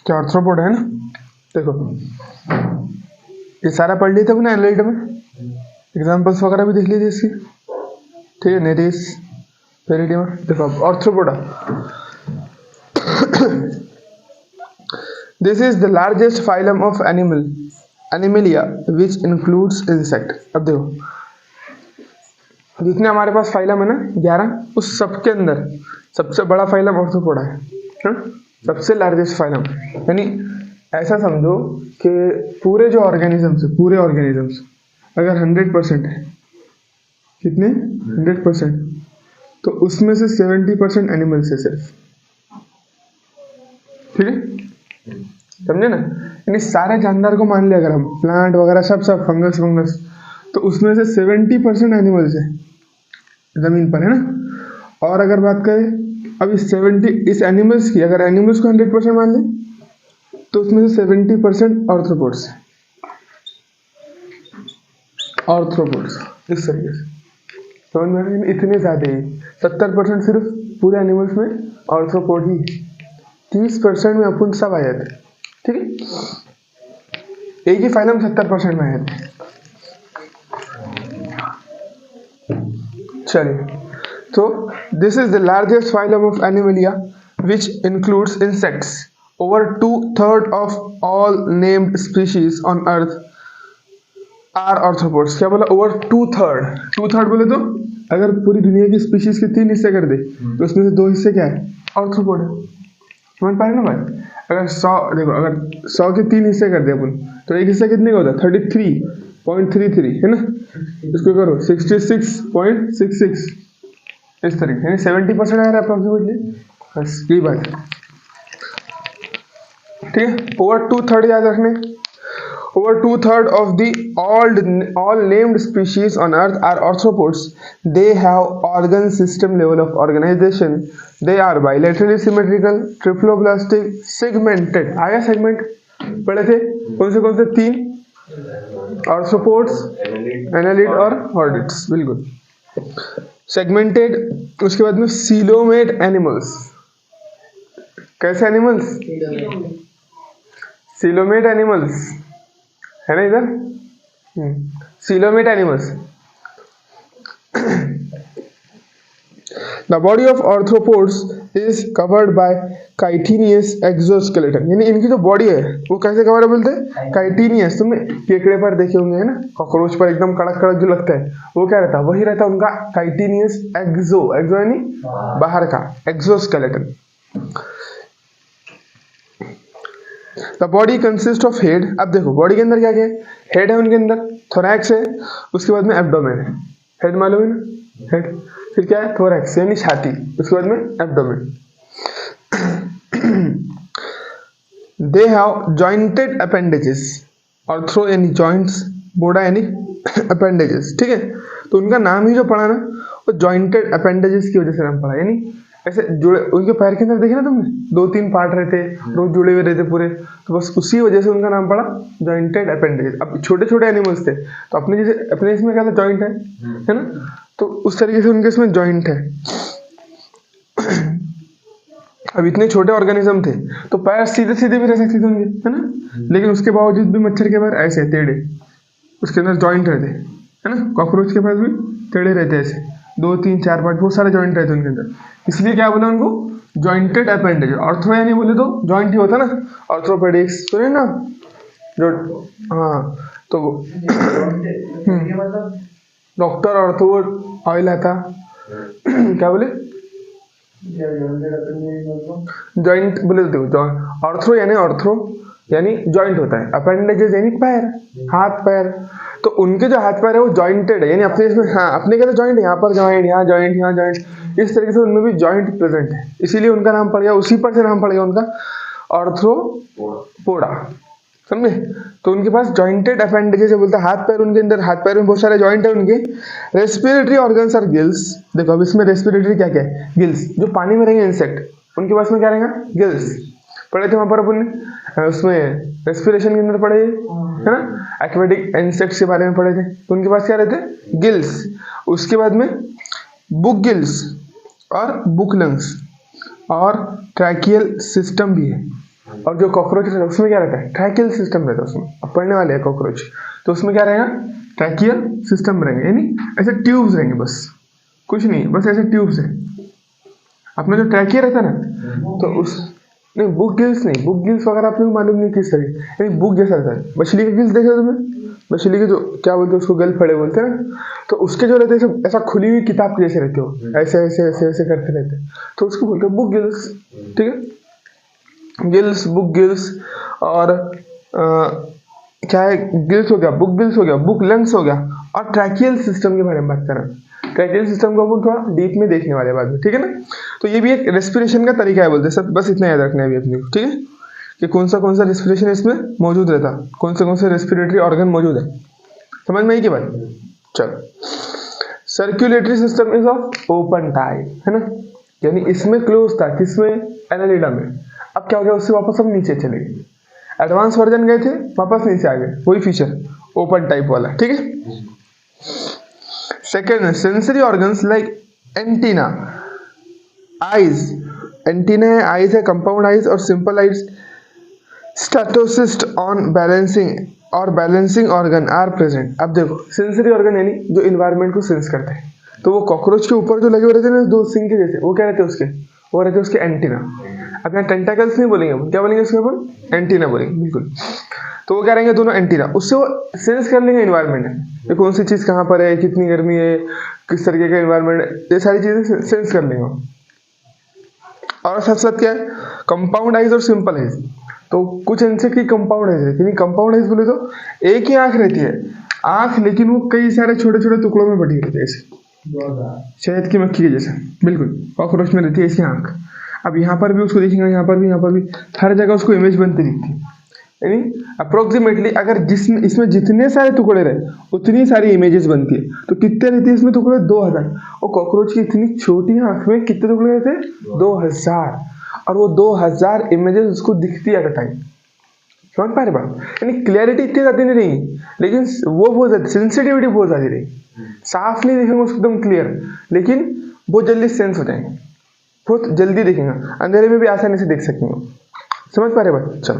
क्या आर्थ्रोपोड है ना। देखो ये सारा पढ़ लिया था अपने एनालाइट में, एग्जाम्पल्स वगैरह भी देख लीजिए इसकी, ठीक है। नेरिस पेरिडियम, देखो अब arthropoda, this is the largest phylum of Animalia which includes insect. अब देखो जितने हमारे पास फाइलम है ना 11, उस सबके अंदर सबसे बड़ा फाइलम आर्थ्रोपोडा है, सबसे लार्जेस्ट फाइलम। यानी ऐसा समझो कि पूरे जो ऑर्गेनिजम्स है, पूरे ऑर्गेनिजम्स अगर 100% है, कितने 100%, तो उसमें से 70% एनिमल्स है सिर्फ, ठीक है, समझे ना। यानी सारे जानदार को मान लिया अगर हम, प्लांट वगैरह सब फंगस, तो उसमें से 70% एनिमल्स है जमीन पर, है ना। और अगर बात करें अब इस एनिमल्स की, अगर एनिमल्स को 100% मान लें तो उसमें से 70% आर्थ्रोपोड्स है, आर्थ्रोपोड्स इस तरीके से, समझ में आया। इतने ज्यादा ही 70% सिर्फ पूरे एनिमल्स में आर्थ्रोपोड ही, 30% में अपन सब आ जाते हैं, ठीक है। एक ही फाइलम 70% में आ जाते हैं। चलिए, तो this is the largest phylum of Animalia which includes insects. Over 2/3 of all named species on earth are arthropods. क्या बोला? ओवर 2/3 बोले तो अगर पूरी दुनिया की स्पीशीज के 3 हिस्से कर दे तो उसमें से 2 हिस्से क्या है? आर्थ्रोपोड है। समझ पा रहे ना भाई? अगर 100, देखो अगर 100 के 3 हिस्से कर दे अपन तो एक हिस्सा कितने का होता है? 33.33, है ना। इसको करो 66.66, इस तरीके, यानी 70% आ रहा है अप्रोक्सीमेटली, बस यही बात है, ठीक है। ओवर 2/3 याद रखने, over 2/3 of the all named species on earth are arthropods. They have organ system level of organization. They are bilaterally symmetrical, triploblastic, segmented. आया segment पढ़े थे? कौन से 3? आर्थ्रोपोड्स, एनालिड और हॉर्डिड्स, बिल्कुल। सेगमेंटेड, उसके बाद में सीलोमेट एनिमल्स। कैसे एनिमल्स? सीलोमेट एनिमल्स है ना इधर, coelomate animals. The body of arthropods is covered by chitinous exoskeleton. यानी इनकी जो बॉडी है वो कैसे कवर है बोलते हैं? chitinous। तुमने केकड़े पर देखे होंगे, है ना, कॉकरोच पर एकदम कड़क कड़क जो लगता है वो क्या रहता है? वही रहता है उनका chitinous exo यानी बाहर का, exoskeleton। The body consists of head। अब देखो बॉडी के अंदर क्या क्या है? हेड है उनके अंदर, थोरैक्स है, उसके बाद में एब्डोमेन है। हेड मालूम है ना, हेड, फिर क्या है? थोरैक्स यानी छाती, उसके बाद में abdomen. They have jointed appendages. Arthro यानी जॉइंट्स, बोडा यानी अपेंडेजेस, ठीक है। तो उनका नाम ही जो पड़ा ना वो जॉइंटेड अपेंडेजेस की वजह से नाम पड़ा, यानी ऐसे जुड़े। उनके पैर के अंदर देखे ना तुमने 2-3 पार्ट रहते, रोज जुड़े हुए रहते पूरे, तो बस उसी वजह से उनका नाम पड़ा जॉइंटेड अपेंडेजेस। अब छोटे छोटे एनिमल्स थे तो अपने इसमें क्या था? जॉइंट है ना, तो उस तरीके से उनके इसमें जॉइंट है। अब इतने छोटे ऑर्गेनिज्म थे तो पैर सीधे सीधे भी रह सकते थे उनके, है ना, लेकिन उसके बावजूद भी मच्छर के पैर ऐसे टेढ़े, उसके अंदर जॉइंट रहते, है ना। कॉकरोच के पास भी टेढ़े रहते, ऐसे 2-3-4-5 बहुत सारे जॉइंट रहते उनके अंदर, इसलिए क्या बोला उनको? Jointed appendage. ऑर्थो यानी बोले तो जॉइंट ही होता ना, ऑर्थोपेडिक्स सुने ना जो, हाँ, तो डॉक्टर ऑर्थो ऑयल आता क्या बोले? जॉइंट बोले तो ऑर्थो यानी जॉइंट होता है, अपेंडेजेस यानी पैर, हाथ पैर। तो उनके जो हाथ पैर है वो जॉइंटेड है, यानी अपने इसमें, हाँ, अपने के तो जॉइंट, यहाँ पर जॉइंट, यहाँ जॉइंट, यहाँ जॉइंट, इस तरीके से उनमें भी जॉइंट प्रेजेंट है, इसीलिए उनका नाम पड़ गया, उसी पर से नाम पड़ गया उनका आर्थ्रोपोडा, समझे। तो उनके पास जॉइंटेड अपेंडेजेस है, बोलते हैं हाथ पैर, उनके अंदर हाथ पैर में बहुत सारे जॉइंट है उनके। Respiratory organs are gills. देखो अब इसमें रेस्पिरेटरी क्या क्या है? गिल्स, जो पानी में रहेंगे इंसेक्ट उनके पास में क्या रहेगा? गिल्स। पढ़े थे वहां पर अपन ने, उसमें रेस्पिरेशन के अंदर पढ़े है ना। एक्वेटिक इंसेक्ट्स के बारे में पढ़े थे, तो उनके पास क्या रहते हैं, गिल्स। उसके बाद में बुक गिल्स और बुक लंग्स और ट्रैकियल सिस्टम भी है। और जो कॉकरोच रहता है उसमें क्या रहता है, ट्रैकियल सिस्टम रहता है उसमें। अब पढ़ने वाले हैं कॉकरोच, तो उसमें क्या रहेगा, ट्रैकियल सिस्टम रहेंगे, यानी ऐसे ट्यूब्स रहेंगे, बस कुछ नहीं, बस ऐसे ट्यूब्स है। अपना जो ट्रैकिया रहता है ना, तो उस नहीं, बुक गिल्स नहीं, बुक गिल्स वगैरह आपको मालूम नहीं किस तरह, यानी बुक जैसा रहता है। मछली के गिल्स देखे हो तुमने, मछली के जो क्या बोलते हैं उसको, गल फड़े बोलते हैं ना, तो उसके जो रहते हैं ऐसा खुली हुई किताब के जैसे रहते हो, ऐसे ऐसे ऐसे ऐसे करते रहते हैं, तो उसको बोलते हैं बुक गिल्स। ठीक है, गिल्स, बुक गिल्स और क्या है, गिल्स हो गया, बुक गिल्स हो गया, बुक लंग्स हो गया, और ट्रैकियल सिस्टम के बारे में बात करें। ट्रैकियल सिस्टम को अपन थोड़ा डीप में देखने वाले बाद में, ठीक है ना। तो ये भी एक रेस्पिरेशन का तरीका है बोलते हैं सब, बस इतना याद रखना है अभी अपने को, ठीक है, कि कौन सा रेस्पिरेशन इसमें मौजूद रहता, कौन से रेस्पिरेटरी ऑर्गन मौजूद है, समझ में आई की बात। चलो, circulatory system is of open type, है ना, यानी इसमें क्लोज था, किसमें, एनालिडा में। अब क्या हो गया, उससे वापस हम नीचे चले गए, एडवांस वर्जन गए थे, वापस नीचे आ गए, वही फीचर ओपन टाइप वाला, ठीक है। Second, sensory organs like antenna, eyes, antenna है, आईज है, कंपाउंड आईज और simple eyes, statocyst on balancing और बैलेंसिंग ऑर्गन आर प्रेजेंट। अब देखो, सेंसरी ऑर्गन यानी जो इन्वायरमेंट को सेंस करते हैं, तो वो कॉकरोच के ऊपर जो लगे हुए रहते हैं ना, दो सिंग के जैसे, वो क्या रहते हैं उसके, वो रहते हैं उसके एंटीना। अब यहाँ टेंटाकल्स नहीं बोलेंगे, क्या बोलेंगे उसके ऊपर, एंटीना बोलेंगे, बिल्कुल। तो वो क्या रहेंगे, दोनों एंटीना, उससे वो सेंस कर लेंगे इन्वायरमेंट में, कौन सी चीज कहाँ पर है, कितनी गर्मी है, किस तरीके का इन्वायरमेंट है, ये सारी चीजें सेंस कर लेंगे। और साथ साथ क्या है, कंपाउंड आइज और सिंपल आइज। तो कुछ इंसेक्ट की कंपाउंड आइज रहती है, कंपाउंड आइज बोले तो एक ही आंख रहती है, आंख, लेकिन वो कई सारे छोटे छोटे टुकड़ों में बटी रहती है, ऐसे शहद की मक्खी के जैसे, बिल्कुल कॉकरोच में रहती है इसकी आंख। अब यहाँ पर भी उसको देखेंगे, यहाँ पर भी हर जगह उसको इमेज बनती दिखती है, यानी अप्रोक्सीमेटली अगर इसमें जितने सारे टुकड़े रहे उतनी सारी इमेजेस बनती है। तो कितने रहती है इसमें टुकड़े, 2000। और कॉकरोच की इतनी छोटी आंख में कितने टुकड़े रहते हैं, 2000, और वो 2000 इमेजेस उसको दिखती है एट अ टाइम। समझ पा रहे बात, यानी क्लियरिटी इतनी ज्यादा नहीं रही, लेकिन वो बहुत ज्यादा, सेंसिटिविटी बहुत ज्यादा रही, साफ नहीं देखेंगे उसको एकदम क्लियर, लेकिन बहुत जल्दी सेंस हो जाएंगे, बहुत जल्दी देखेंगे, अंधेरे में भी आसानी से देख सकेंगे। समझ पा रहे बात, चलो।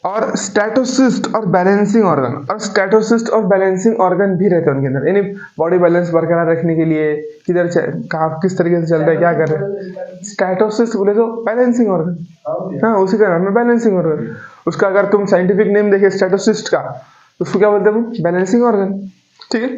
और स्टैटोसिस्ट और बैलेंसिंग ऑर्गन, और स्टैटोसिस्ट और बैलेंसिंग ऑर्गन भी रहते हैं उनके अंदर, यानी बॉडी बैलेंस बरकरार रखने के लिए किधर किस तरीके से चल रहा है, क्या कर रहे हैं। स्टैटोसिस्ट बोले तो बैलेंसिंग ऑर्गन, हाँ उसी का नाम है बैलेंसिंग ऑर्गन। उसका अगर तुम साइंटिफिक नेम देखे स्टैटोसिस्ट का, तो उसको क्या बोलते हैं, बैलेंसिंग ऑर्गन, ठीक है।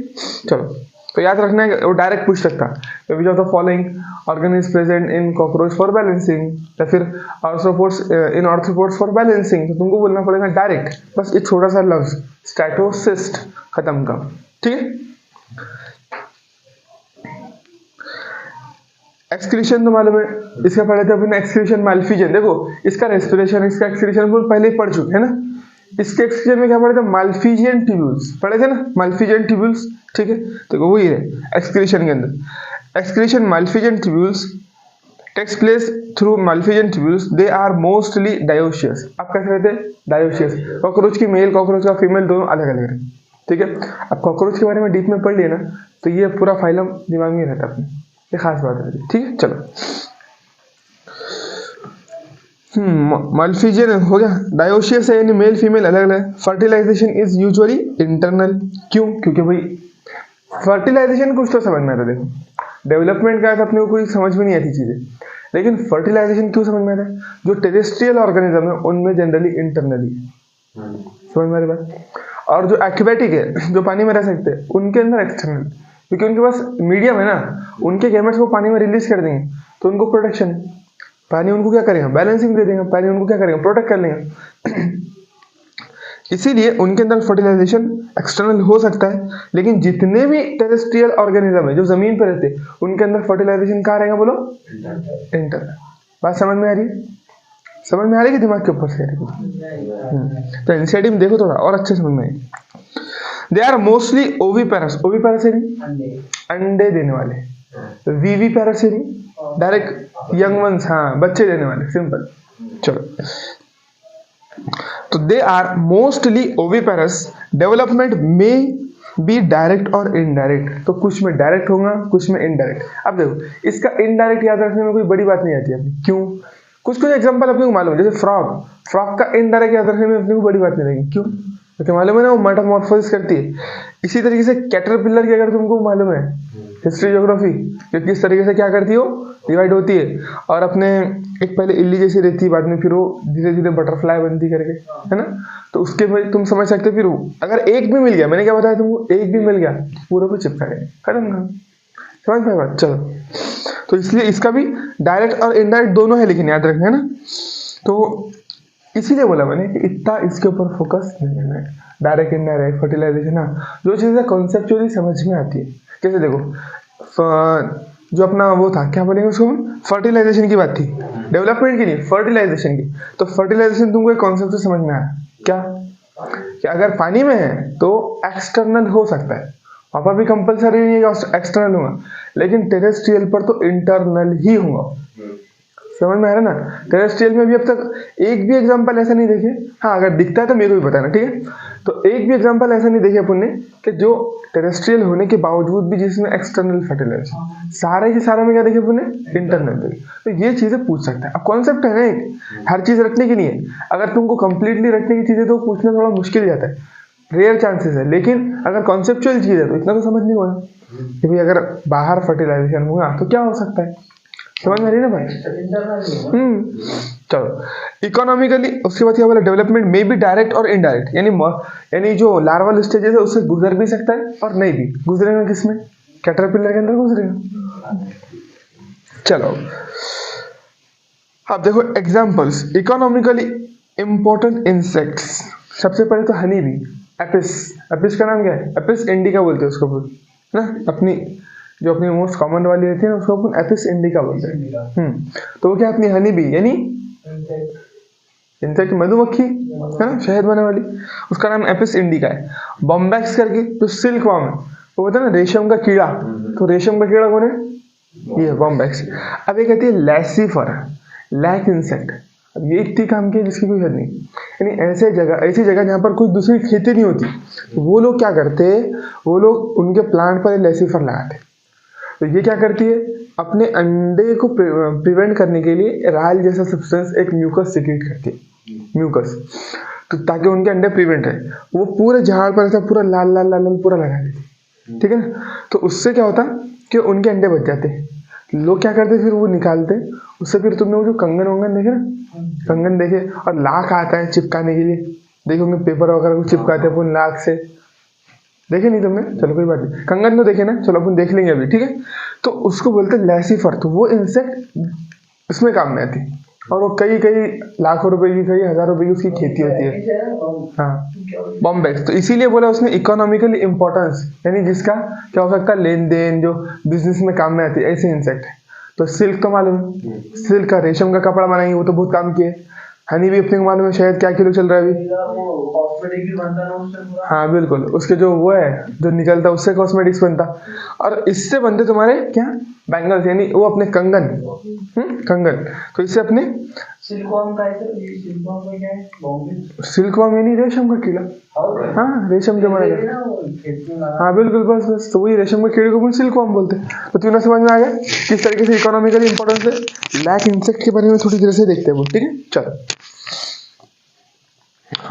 चलो, तो याद रखना है, वो डायरेक्ट पूछ सकता है, which of the following organ is present in cockroach for balancing, या फिर arthropods in arthropods for balancing, तो तुमको बोलना पड़ेगा डायरेक्ट, बस एक छोटा सा लफ्ज स्टैटोसिस्ट, खत्म का, ठीक है। एक्सक्रीशन तो मालूम है, इसका पढ़े थे अपने, एक्सक्रीशन माल्फिजन, देखो इसका रेस्पिरेशन, इसका एक्सक्रीशन पहले ही पढ़ चुके हैं ना। इसके एक्सक्रीशन में क्या पढ़े थे, माल्फिजियन ट्यूब्यूल्स पढ़े थे ना, माल्फिजियन ट्यूब्यूल्स, ठीक है। तो वही है एक्सक्रीशन के अंदर, excretion Malpighian tubules takes place through Malpighian tubules, they are mostly dioecious. आप कैसे रहते हैं, डायोशियस। कॉकरोच की मेल, कॉकरोच का फीमेल, दोनों अलग अलग है, ठीक है। अब कॉकरोच के बारे में डीप में पढ़ लिया ना, तो ये पूरा फाइलम दिमाग में रहता अपने, ये खास बात है, ठीक है। चलो, माल्फिजियन हो गया, डायोशियस है यानी मेल फीमेल अलग अलग। फर्टिलाइजेशन इज यूजुअली इंटरनल, क्यों, क्योंकि भाई फर्टिलाइजेशन कुछ तो समझ में आता है, देखो डेवलपमेंट का अपने को कोई समझ में नहीं आती चीजें, लेकिन फर्टिलाइजेशन क्यों समझ में आता है, जो टेरेस्ट्रियल ऑर्गेनिज्म है उनमें जनरली इंटरनली, समझ में आ रही बात। और जो एक्वेटिक है, जो पानी में रह सकते हैं, उनके अंदर एक्सटर्नल, क्योंकि उनके पास मीडियम है ना, उनके गैमेट्स को पानी में रिलीज कर देंगे, तो उनको प्रोटेक्शन है, पानी उनको क्या करेगा, बैलेंसिंग दे देंगे, पानी उनको क्या करेगा, प्रोटेक्ट कर लेंगे। इसीलिए उनके अंदर फर्टिलाइजेशन एक्सटर्नल हो सकता है, लेकिन जितने भी टेरेस्ट्रियल ऑर्गेनिज्म है जो जमीन पर रहते हैं, उनके अंदर फर्टिलाइजेशन कहाँ रहेगा, बोलो इंटरनल। बात समझ में आ रही है, समझ में आ रही है कि दिमाग के ऊपर से आ रही है। तो एनसीईआरटी में देखो थोड़ा और अच्छे समझ में आएगी। They are mostly oviparous, oviparous अंडे देने वाले, वीवीपेरस डायरेक्ट यंग वंस, हाँ बच्चे देने वाले, सिंपल। चलो, तो they are mostly oviparous, development में बी डायरेक्ट और इनडायरेक्ट, तो कुछ में डायरेक्ट होगा कुछ में इनडायरेक्ट। अब देखो इसका इनडायरेक्ट याद रखने में कोई बड़ी बात नहीं आती है, क्यों? कुछ कुछ एग्जांपल अपने को मालूम है, जैसे फ्रॉग, फ्रॉग का इनडायरेक्ट याद रखने में अपने को बड़ी बात नहीं लगेगी, क्यों? तो मालूम है ना वो मेटामॉर्फोसिस करती है। इसी तरीके से कैटरपिलर की अगर तुमको मालूम है हिस्ट्री ज्योग्राफी, कि किस तरीके से क्या करती हो, डिवाइड होती है, और अपने एक पहले इल्ली जैसी रहती है, बाद में फिर वो धीरे धीरे बटरफ्लाई बनती करके, है ना। तो उसके में तुम समझ सकते हो, फिर वो अगर एक भी मिल गया, मैंने क्या बताया तुमको, एक भी मिल गया पूरे पे चिपका गया, खत्म काम, समझ पाए बात। चलो, तो इसलिए इसका भी डायरेक्ट और इनडायरेक्ट दोनों है, लेकिन याद रखना है ना। तो इसीलिए बोला मैंने कि इतना इसके ऊपर फोकस नहीं करना है, डायरेक्ट इनडायरेक्ट फर्टिलाइजेशन, हाँ जो चीज़ें कॉन्सेप्चुअली समझ में आती है। जैसे देखो जो अपना वो था, क्या बोलेंगे उसको, फर्टिलाइजेशन की बात थी, डेवलपमेंट की नहीं, फर्टिलाइजेशन की। तो फर्टिलाइजेशन तुमको एक कॉन्सेप्ट से समझ में आया क्या, कि अगर पानी में है तो एक्सटर्नल हो सकता है, वहाँ पर भी कंपलसरी नहीं है एक्सटर्नल होगा, लेकिन टेरेस्ट्रियल पर तो इंटरनल ही होगा। समझ में आ रहा है ना। टेरेस्ट्रियल में भी अब तक एक भी एग्जांपल ऐसा नहीं देखे, हाँ अगर दिखता है तो मेरे को भी बताना, ठीक है। तो एक भी एग्जांपल ऐसा नहीं देखे अपन ने कि जो टेरेस्ट्रियल होने के बावजूद भी जिसमें एक्सटर्नल फर्टिलाइजेशन, सारे के सारे में क्या देखे अपन ने, इंटरनल देखे। तो ये चीजें पूछ सकता है। अब कॉन्सेप्ट है ना एक, हर चीज रटने की नहीं है। अगर तुमको कंप्लीटली रटने की चीजें तो पूछना थोड़ा मुश्किल जाता है, रेयर चांसेस है, लेकिन अगर कॉन्सेप्चुअल चीज है तो इतना तो समझ नहीं होगा कि भाई अगर बाहर फर्टिलाइजेशन हुआ तो क्या हो सकता है, समझ में आ रही है ना भाई। चलो, इकोनॉमिकली उसके बाद क्या बोला, डेवलपमेंट में भी डायरेक्ट और इनडायरेक्ट, यानी जो लार्वल स्टेजेस है उससे गुजर भी सकता है और नहीं भी गुजरेगा, किसमें, कैटरपिलर के अंदर गुजरेगा। चलो अब देखो एग्जांपल्स, इकोनॉमिकली इंपॉर्टेंट इंसेक्ट्स। सबसे पहले तो हनी बी, एपिस, एपिस का नाम क्या है, एपिस इंडिका बोलते हैं उसको ना, अपनी जो अपनी मोस्ट कॉमन वाली रहती है ना उसको अपन एपिस इंडिका बोलते हैं। तो वो क्या, अपनी हनी बी यानी इंसेक्ट, मधुमक्खी है ना, शहद बनाने वाली, उसका नाम एपिस इंडिका है। बॉम्बैक्स करके जो सिल्क वर्म है, वो होता है ना रेशम का कीड़ा, तो रेशम का कीड़ा कौन है, ये बॉम्बैक्स। अब ये कहती है लैसीफर, लैक इंसेक्ट। अब ये इतनी काम की जिसकी कोई हद नहीं, यानी ऐसी जगह जहाँ पर कोई दूसरी खेती नहीं होती, वो लोग क्या करते, वो लोग उनके प्लांट पर लैसीफर लगाते। तो ये क्या करती है, अपने अंडे को प्रिवेंट करने के लिए राल जैसा सब्सटेंस एक म्यूकस सीक्रेट करती है, म्यूकस, तो ताकि उनके अंडे प्रिवेंट रहे। वो पूरे झाड़ पर ऐसा पूरा लाल लाल लाल लाल पूरा लगा देती, ठीक है ना। तो उससे क्या होता कि उनके अंडे बच जाते। लोग क्या करते फिर वो निकालते, उससे फिर तुमने वो जो कंगन वंगन देखे ना, कंगन देखे, और लाख आता है चिपकाने के लिए, देखोगे पेपर वगैरह को चिपकाते अपन लाख से, देखे नहीं तुमने, चलो कोई बात नहीं, कंगन तो देखे ना, चलो अपन देख लेंगे अभी, ठीक है। तो उसको बोलते हैं लैसीफर। तो वो इंसेक्ट इसमें काम में आती है, और वो कई कई लाखों रुपए की, कई हज़ार रुपए की उसकी खेती होती है, हाँ बॉम्बैक्स। तो इसीलिए बोला उसने इकोनॉमिकली इंपॉर्टेंस, यानी जिसका क्या हो सकता है लेन देन, जो बिजनेस में काम में आती है, ऐसे इंसेक्ट है। तो सिल्क तो मालूम है, सिल्क का रेशम का कपड़ा बनाएंगे, वो तो बहुत काम किए। हनी भी अपने को मालूम है, शायद क्या किलो चल रहा है अभी, हाँ बिल्कुल, उसके जो वो है जो निकलता है उससे कॉस्मेटिक्स बनता, और इससे बनते तुम्हारे क्या, बैंगल्स, यानी वो अपने कंगन, कंगन। तो इससे अपने सिल्कवर्म यानी रेशम का कीड़ा, हाँ रेशम जो बनेगा, हाँ बिल्कुल, बस बस, तो वही रेशम के कीड़े को अपन सिल्कवर्म बोलते हैं। तो तुम्हें समझ में आ गया किस तरीके से इकोनॉमिकली इंपॉर्टेंस है। लैक इंसेक्ट के बारे में थोड़ी देर से देखते हैं वो, ठीक है। चलो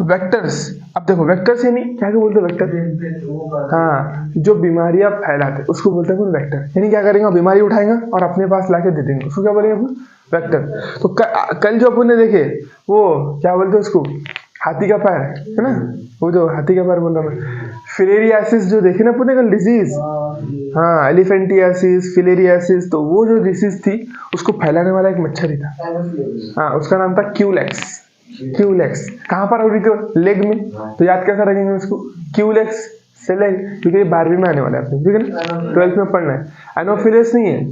वेक्टर्स, अब देखो वेक्टर्स यानी क्या क्या बोलते हैं, वेक्टर, हाँ जो बीमारियां फैलाते उसको बोलते हैं वेक्टर। यानी क्या करेंगे, बीमारी उठाएंगे और अपने पास लाके दे देंगे, उसको क्या बोलेंगे अपन, वेक्टर। तो कल जो अपन ने देखे वो क्या बोलते हैं उसको, हाथी का पैर, है ना, वो जो हाथी का पैर बोल रहा मैं, फिलेरियासिस जो देखे ना अपन ने कल डिजीज, हाँ एलिफेंटियासिस, फिलेरियासिस। तो वो जो डिजीज थी उसको फैलाने वाला एक मच्छर ही था, हाँ उसका नाम था क्यूलेक्स। क्यूलेक्स कहाँ पर हो रही थी, लेग में। तो याद कैसा रखेंगे उसको, क्यूलेक्स से लेग, क्योंकि ये 12वीं में आने वाला है, ठीक है ना, 12th में पढ़ना है। एनोफिलिस नहीं है,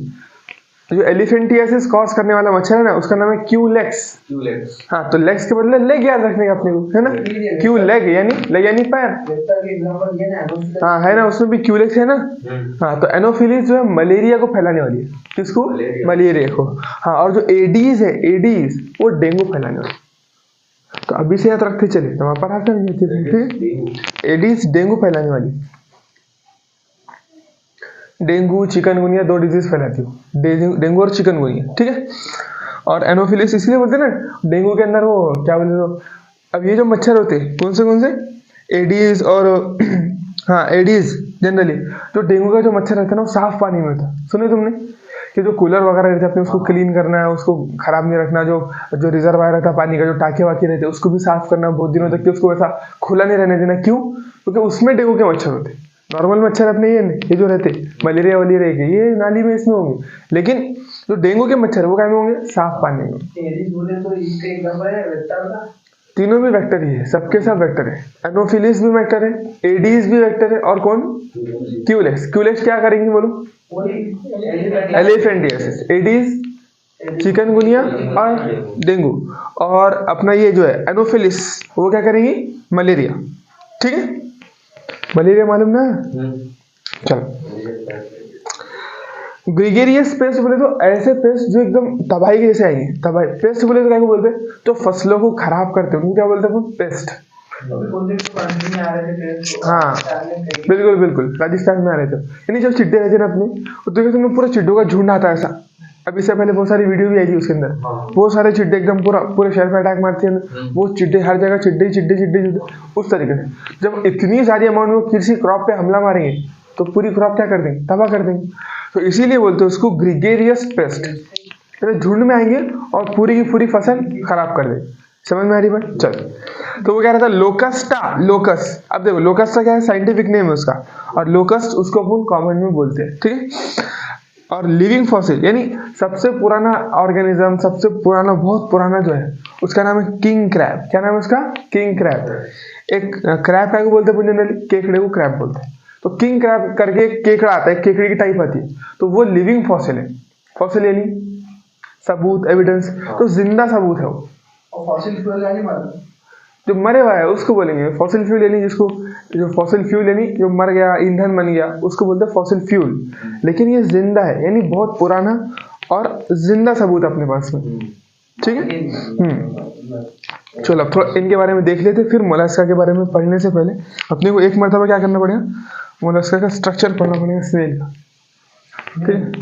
जो एलिफेंटियासिस कॉज करने वाला मच्छर है ना, उसका नाम है क्यूलेक्स। हाँ, तो लेग्स के बदले लेग याद रखने का अपने को, है ना। क्यू लेग यानी पैर। हाँ है ना, उसमें भी क्यूलेक्स है ना। हाँ, तो एनोफिलीज जो है मलेरिया को फैलाने वाली है। किसको? मलेरिया को। हाँ, और जो एडीज है, एडीज वो डेंगू फैलाने वाली। तो अभी से याद रखते चले, तो वहां पर आता है एडीज डेंगू फैलाने वाली। डेंगू चिकनगुनिया 2 डिजीज फैलाती हो, डेंगू और चिकनगुनिया, ठीक है। और एनोफिलिस इसलिए बोलते हैं ना, डेंगू के अंदर वो क्या बोलते हो, अब ये जो मच्छर होते हैं कौन से एडीज और हाँ एडीज जनरली। जो डेंगू का जो मच्छर रहता है ना, वो साफ पानी में होता है। सुने तुमने कि जो कूलर वगैरह रहते हैं अपने, उसको क्लीन करना है, उसको खराब नहीं रखना। जो रिजर्वायर रहता है पानी का, जो टाके वाके रहते हैं, उसको भी साफ करना बहुत दिनों तक, कि उसको वैसा खुला नहीं रहने देना। क्यों? क्योंकि उसमें डेंगू के मच्छर होते हैं। नॉर्मल मच्छर अपने ये जो रहते मलेरिया वाली रहेगी, ये नाली में इसमें होंगे, लेकिन जो डेंगू के मच्छर है वो क्या में होंगे? साफ पानी में। तीनों भी वेक्टर ही है, सबके सब वेक्टर है। एनोफिलिस भी वेक्टर है, एडीज भी वेक्टर है, और कौन? क्यूलेक्स। क्यूलेक्स क्या करेंगे बोलो? एलिफेंटियासिस, एडीज चिकनगुनिया और डेंगू, और अपना ये जो है एनोफिलिस वो क्या करेंगी? मलेरिया, ठीक है। मलेरिया मालूम ना? चलो, ग्रीगेरियस पेस्ट बोले तो ऐसे पेस्ट जो एकदम तबाही के जैसे आएंगे। तबाही पेस्ट बोले तो क्या को बोलते हैं? तो फसलों को खराब करते हैं, उनको क्या बोलते हैं? पेस्ट। हाँ बिल्कुल बिल्कुल, राजस्थान में आ रहे थे। यानी जब चिड्डे रहते ना अपने, तो देखो तुमने पूरा चिड्डों का झुंड आता है ऐसा। अब इससे पहले बहुत सारी वीडियो भी आई थी, उसके अंदर बहुत सारे चिड्डे एकदम पूरे शहर में अटैक मारते हैं। वो चिड्डे हर जगह चिड्डे चिड्डे चिड्डे चिड्डे उस तरीके से। जब इतनी सारी अमाउंट में किसी क्रॉप पे हमला मारेंगे तो पूरी क्रॉप क्या कर देंगे? तबाह कर देंगे। तो इसीलिए बोलते हैं उसको ग्रीगेरियस पेस्ट। झुंड में आएंगे और पूरी की पूरी फसल खराब कर देंगे। समझ में आ रही बात? चल, तो वो कह रहा था लोकस्टा, लोकस। अब देखो लोकस्टा क्या है? साइंटिफिक नेम है उसका, और लोकस्ट उसको अपन कॉमन में बोलते हैं, ठीक है। और लिविंग फॉसिल यानी सबसे पुराना ऑर्गेनिज्म, सबसे पुराना, बहुत पुराना जो है, उसका नाम है किंग क्रैब। क्या नाम है उसका? King crab. एक क्रैब क्या को बोलते हैं जनरली? केकड़े को क्रैब बोलते हैं। तो किंग क्रैब करके एक केकड़ा आता है, केकड़े की टाइप आती है, तो वो लिविंग फॉसिल है। फॉसिल यानी सबूत, एविडेंस, तो जिंदा सबूत है वो। फॉसिल फ्यूल यानी जो मरे हुआ है उसको बोलेंगे फॉसिल फ्यूल, यानी जिसको, जो फॉसिल फ्यूल यानी जो मर गया, ईंधन बन गया, उसको बोलते हैं फॉसिल फ्यूल। लेकिन ये जिंदा है, यानी बहुत पुराना और जिंदा सबूत अपने पास में, ठीक है। चलो अब थोड़ा इनके बारे में देख लेते, फिर मोलस्का के बारे में पढ़ने से पहले अपने को एक मरतबा क्या करना पड़ेगा? मोलस्का का स्ट्रक्चर पढ़ना पड़ेगा, स्नेल का, ठीक है।